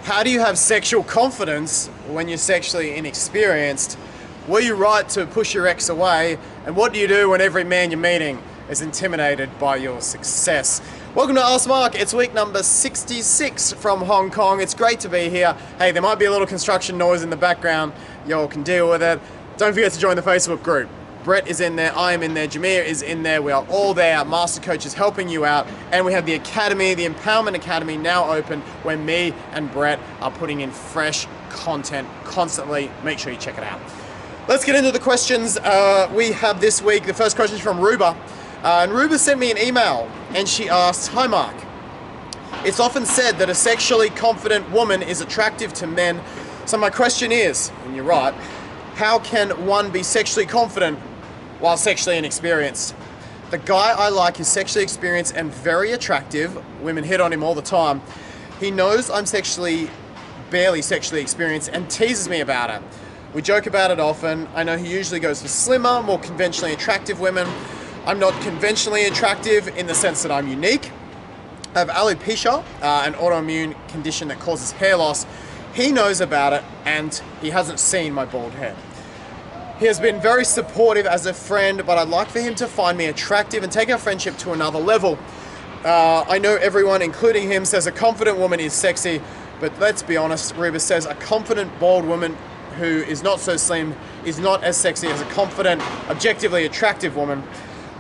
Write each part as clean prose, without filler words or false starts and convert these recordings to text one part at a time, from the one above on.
How do you have sexual confidence when you're sexually inexperienced? Were you right to push your ex away? And what do you do when every man you're meeting is intimidated by your success? Welcome to Ask Mark. It's week number 66 from Hong Kong. It's great to be here. Hey, there might be a little construction noise in the background. Y'all can deal with it. Don't forget to join the Facebook group. Brett is in there, I am in there, Jameer is in there, we are all there, our master coaches helping you out, and we have the Academy, the Empowerment Academy now open, where me and Brett are putting in fresh content constantly. Make sure you check it out. Let's get into the questions we have this week. The first question is from Ruba, and Ruba sent me an email, and she asked, "Hi Mark, it's often said that a sexually confident woman is attractive to men, so my question is," and you're right, how can one be sexually confident while sexually inexperienced? The guy I like is sexually experienced and very attractive. Women hit on him all the time. He knows I'm barely sexually experienced and teases me about it. We joke about it often. I know he usually goes for slimmer, more conventionally attractive women. I'm not conventionally attractive in the sense that I'm unique. I have alopecia, an autoimmune condition that causes hair loss. He knows about it and he hasn't seen my bald head. He has been very supportive as a friend, but I'd like for him to find me attractive and take our friendship to another level. I know everyone, including him, says a confident woman is sexy, but let's be honest, Ruba says a confident bald woman who is not so slim is not as sexy as a confident, objectively attractive woman.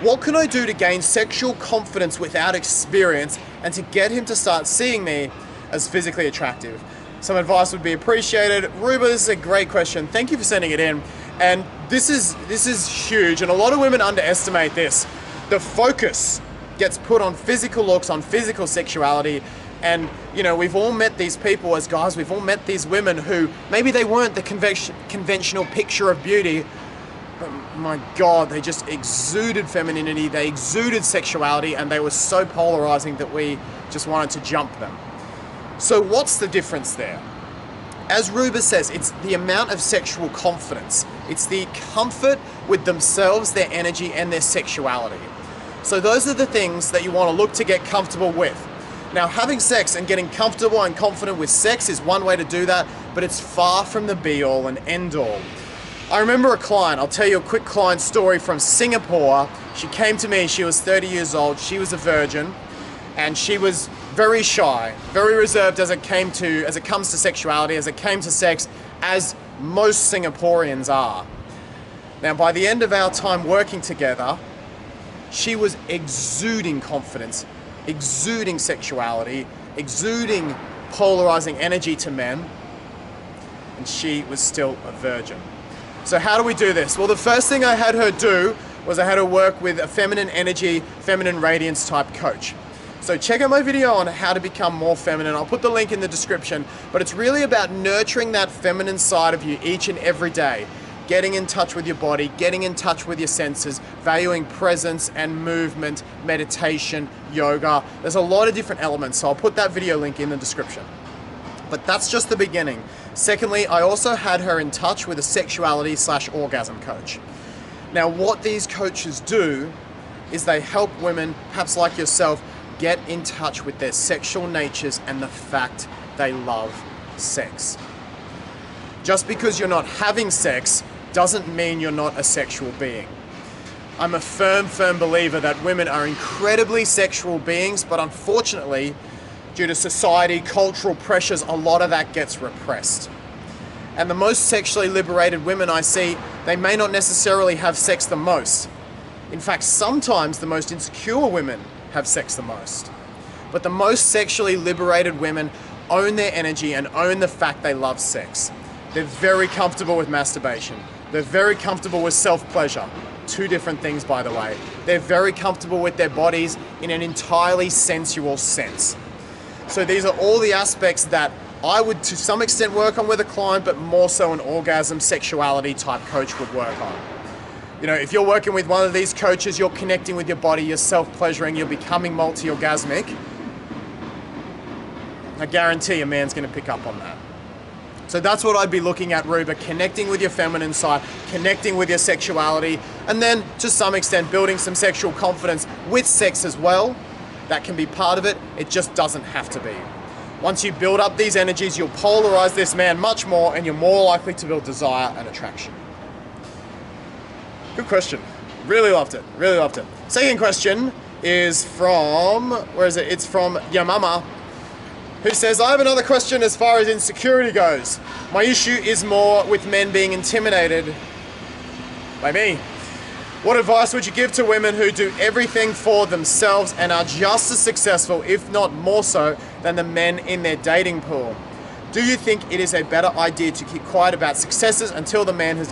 What can I do to gain sexual confidence without experience and to get him to start seeing me as physically attractive? Some advice would be appreciated. Ruba, this is a great question. Thank you for sending it in. And this is huge, and a lot of women underestimate this. The focus gets put on physical looks, on physical sexuality, and you know, we've all met these people as guys, we've all met these women who maybe they weren't the conventional picture of beauty, but my God, they just exuded femininity, they exuded sexuality, and they were so polarizing that we just wanted to jump them. So what's the difference there? As Ruba says, it's the amount of sexual confidence. It's the comfort with themselves, their energy, and their sexuality. So those are the things that you want to look to get comfortable with. Now, having sex and getting comfortable and confident with sex is one way to do that, but it's far from the be-all and end-all. I remember a client, I'll tell you a quick client story from Singapore. She came to me, she was 30 years old, she was a virgin, and she was very shy, very reserved as it comes to sexuality, as it came to sex, as most Singaporeans are. Now, by the end of our time working together, she was exuding confidence, exuding sexuality, exuding polarizing energy to men, and she was still a virgin. So how do we do this? Well, the first thing I had her do was I had her work with a feminine energy, feminine radiance type coach. So check out my video on how to become more feminine. I'll put the link in the description, but it's really about nurturing that feminine side of you each and every day. Getting in touch with your body, getting in touch with your senses, valuing presence and movement, meditation, yoga. There's a lot of different elements, so I'll put that video link in the description. But that's just the beginning. Secondly, I also had her in touch with a sexuality/orgasm coach. Now, what these coaches do is they help women, perhaps like yourself, get in touch with their sexual natures and the fact they love sex. Just because you're not having sex doesn't mean you're not a sexual being. I'm a firm believer that women are incredibly sexual beings, but unfortunately, due to society, cultural pressures, a lot of that gets repressed. And the most sexually liberated women I see, they may not necessarily have sex the most. In fact, sometimes the most insecure women have sex the most. But the most sexually liberated women own their energy and own the fact they love sex. They're very comfortable with masturbation. They're very comfortable with self-pleasure. Two different things, by the way. They're very comfortable with their bodies in an entirely sensual sense. So these are all the aspects that I would to some extent work on with a client, but more so an orgasm sexuality type coach would work on. You know, if you're working with one of these coaches, you're connecting with your body, you're self-pleasuring, you're becoming multi-orgasmic, I guarantee a man's going to pick up on that. So that's what I'd be looking at, Ruba, connecting with your feminine side, connecting with your sexuality, and then to some extent building some sexual confidence with sex as well. That can be part of it. It just doesn't have to be. Once you build up these energies, you'll polarize this man much more, and you're more likely to build desire and attraction. Good question. Really loved it. Really loved it. Second question is from, where is it? It's from Yamama, who says, I have another question as far as insecurity goes. My issue is more with men being intimidated by me. What advice would you give to women who do everything for themselves and are just as successful, if not more so, than the men in their dating pool? Do you think it is a better idea to keep quiet about successes until the man has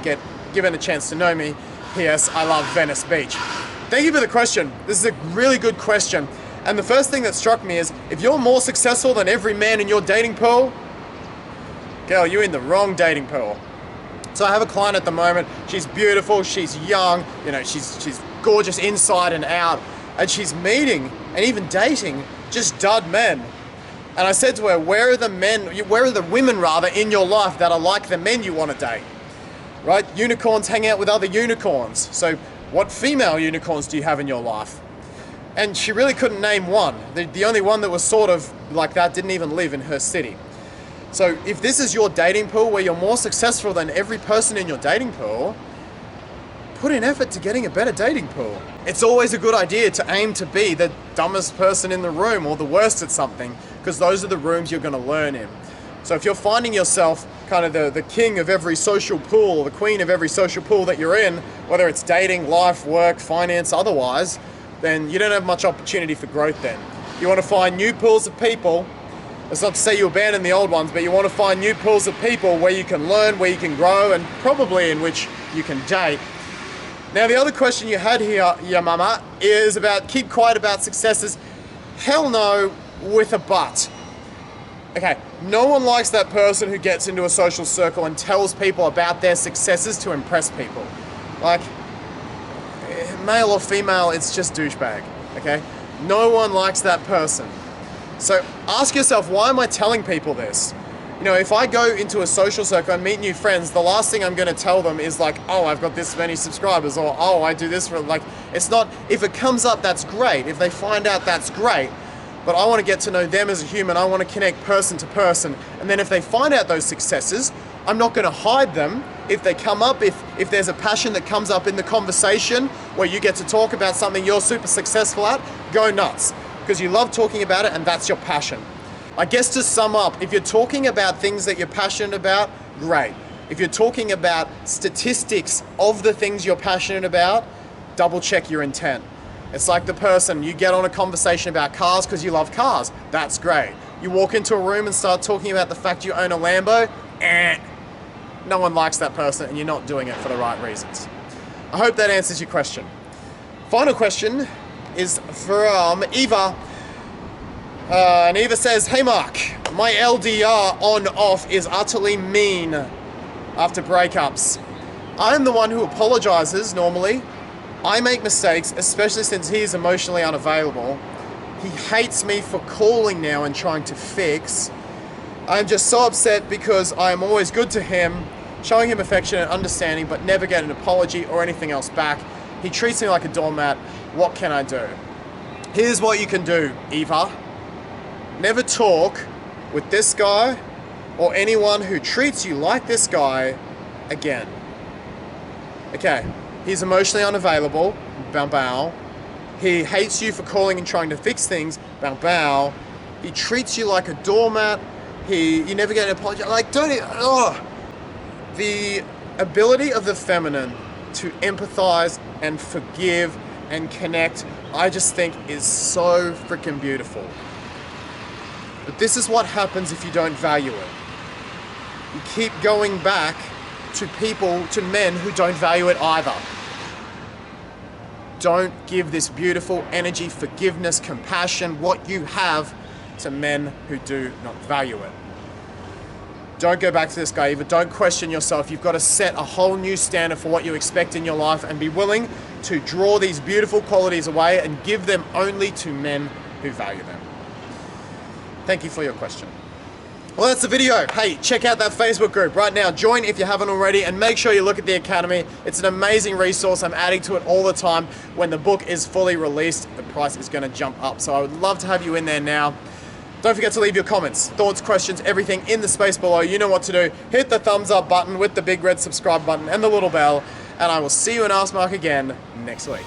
given a chance to know me? P.S. I love Venice Beach. Thank you for the question. This is a really good question. And the first thing that struck me is, if you're more successful than every man in your dating pool, girl, you're in the wrong dating pool. So I have a client at the moment, she's beautiful, she's young, you know, she's gorgeous inside and out, and she's meeting and even dating just dud men. And I said to her, where are the women rather in your life that are like the men you want to date? Right? Unicorns hang out with other unicorns. So what female unicorns do you have in your life? And she really couldn't name one. The only one that was sort of like that didn't even live in her city. So if this is your dating pool where you're more successful than every person in your dating pool, put in effort to getting a better dating pool. It's always a good idea to aim to be the dumbest person in the room or the worst at something, because those are the rooms you're going to learn in. So if you're finding yourself kind of the king of every social pool, or the queen of every social pool that you're in, whether it's dating, life, work, finance, otherwise, then you don't have much opportunity for growth then. You want to find new pools of people. It's not to say you abandon the old ones, but you want to find new pools of people where you can learn, where you can grow, and probably in which you can date. Now, the other question you had here, Yamama, is about keep quiet about successes. Hell no, with a but. Okay, no one likes that person who gets into a social circle and tells people about their successes to impress people. Like, male or female, it's just douchebag, okay? No one likes that person. So ask yourself, why am I telling people this? You know, if I go into a social circle and meet new friends, the last thing I'm going to tell them is like, oh, I've got this many subscribers, or oh, I do this for, like, it's not, if it comes up, that's great. If they find out, that's great. But I want to get to know them as a human. I want to connect person to person. And then if they find out those successes, I'm not going to hide them. If they come up, if there's a passion that comes up in the conversation where you get to talk about something you're super successful at, go nuts. Because you love talking about it and that's your passion. I guess to sum up, if you're talking about things that you're passionate about, great. If you're talking about statistics of the things you're passionate about, double check your intent. It's like the person, you get on a conversation about cars because you love cars. That's great. You walk into a room and start talking about the fact you own a Lambo, no one likes that person and you're not doing it for the right reasons. I hope that answers your question. Final question is from Eva. And Eva says, hey Mark, my LDR on-off is utterly mean after breakups. I'm the one who apologizes normally. I make mistakes, especially since he is emotionally unavailable. He hates me for calling now and trying to fix. I'm just so upset because I am always good to him, showing him affection and understanding, but never get an apology or anything else back. He treats me like a doormat. What can I do? Here's what you can do, Eva. Never talk with this guy or anyone who treats you like this guy again. Okay, he's emotionally unavailable, bow bow. He hates you for calling and trying to fix things, bow bow. He treats you like a doormat. You never get an apology. Like, don't it, oh. The ability of the feminine to empathize and forgive and connect, I just think is so freaking beautiful. But this is what happens if you don't value it. You keep going back to people, to men who don't value it either. Don't give this beautiful energy, forgiveness, compassion, what you have, to men who do not value it. Don't go back to this guy either. Don't question yourself. You've got to set a whole new standard for what you expect in your life and be willing to draw these beautiful qualities away and give them only to men who value them. Thank you for your question. Well, that's the video. Hey, check out that Facebook group right now. Join if you haven't already, and make sure you look at the Academy. It's an amazing resource. I'm adding to it all the time. When the book is fully released, the price is going to jump up. So I would love to have you in there now. Don't forget to leave your comments, thoughts, questions, everything in the space below. You know what to do. Hit the thumbs up button with the big red subscribe button and the little bell, and I will see you in Ask Mark again next week.